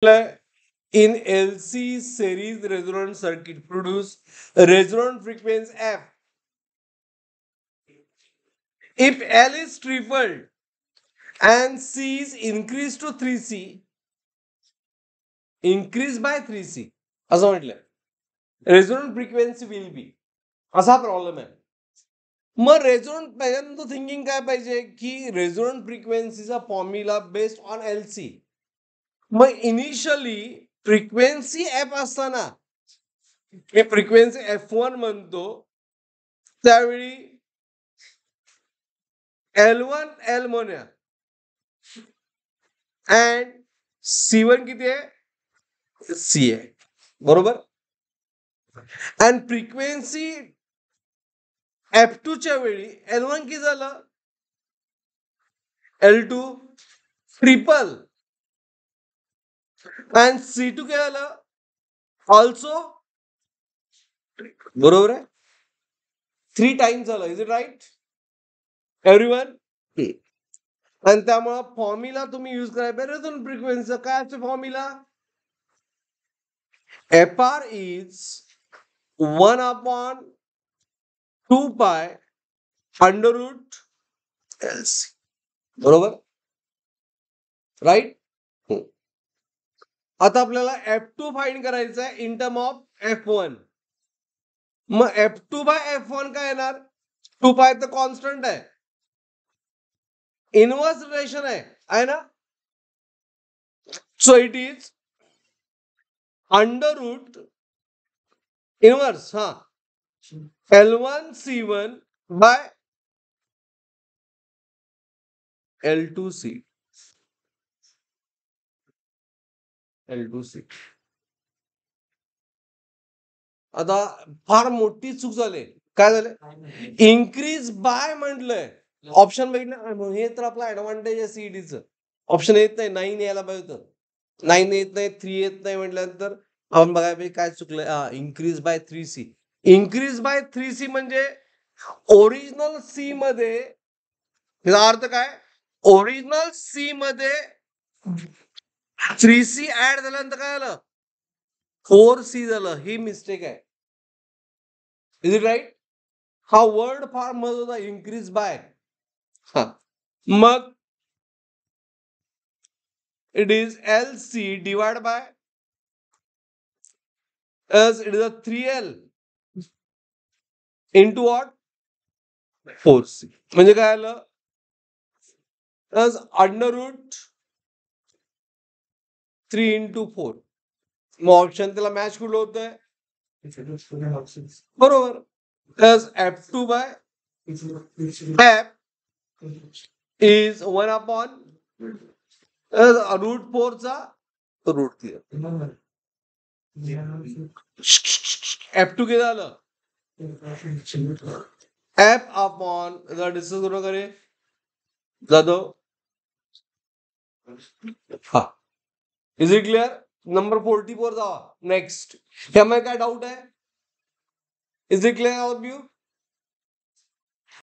in LC series resonance circuit produce resonant frequency F. If L is tripled and C is increased to 3C, increase by 3C, असं म्हटलंय. Resonant frequency will be, असा problem आहे. मग resonant पहिल्यांदा thinking काय पाहिजे की resonant फ्रिक्वेन्सीचा फॉर्म्युला बेस्ड ऑन LC. मग इनिशियली फ्रिक्वेन्सी एफ असताना मी फ्रिक्वेन्सी F1 म्हणतो, त्यावेळी L1 L म्हणूया अँड C1 किती आहे? C आहे, बरोबर. अँड फ्रिक्वेन्सी F2 च्या वेळी L1 किती झालं? L2 ट्रिपल अँड C2 किती झालं? ऑल्सो, बरोबर आहे, 3 टाइम्स झालं. Is it right everyone? आणि त्यामुळे फॉर्म्युला तुम्ही यूज करायला पाहिजे रेझोनंट फ्रिक्वेन्सीचा. काय असते formula? FR is 1/2 under root LC, बरोबर, राईट. आता आपल्याला F2 फाइंड करायचं आहे इन टर्म ऑफ F1. मग F2 बाय F1 काय येणार? 2π तर कॉन्स्टंट आहे, इनवर्स रिलेशन आहे ना. So it is under root inverse L1 C1 by L2 C. आता फार मोठी चूक झाली. काय झालं? इन्क्रीज बाय म्हटलंय. ऑप्शन बघितलं, हे तर आपला ऍडव्हान्टेज आहे सीईडीचं. ऑप्शन येत नाही, 9 यायला पाहिजे होतं. 9 येत नाही, 3 येत नाही म्हटल्यानंतर आपण बघायला पाहिजे काय चुकलंय. Increase by 3C. Increase by 3C म्हणजे ओरिजिनल सी मध्ये, याचा अर्थ काय? ओरिजिनल सी मध्ये 3C ऍड झाल्यानंतर काय झालं? 4C झालं. ही मिस्टेक आहे. Is it right? हा वर्ड फार महत्वाचा, इन्क्रीज बाय. मग it is LC divide by as it is a 3L into what? 4C. म्हणजे काय आलं? as under root 3 into 4. मग ऑप्शन त्याला मॅच कुठलं होतंय? बरोबर. as F2 by F is 1/, route 4 चा रूट 3. F2 किती झालं? F अपॉन डिस्कस करू नका रे जाधव. हा, is it clear? Number 44 Java. Next, ह्यामध्ये काय डाऊट आहे? Is it clear all of you?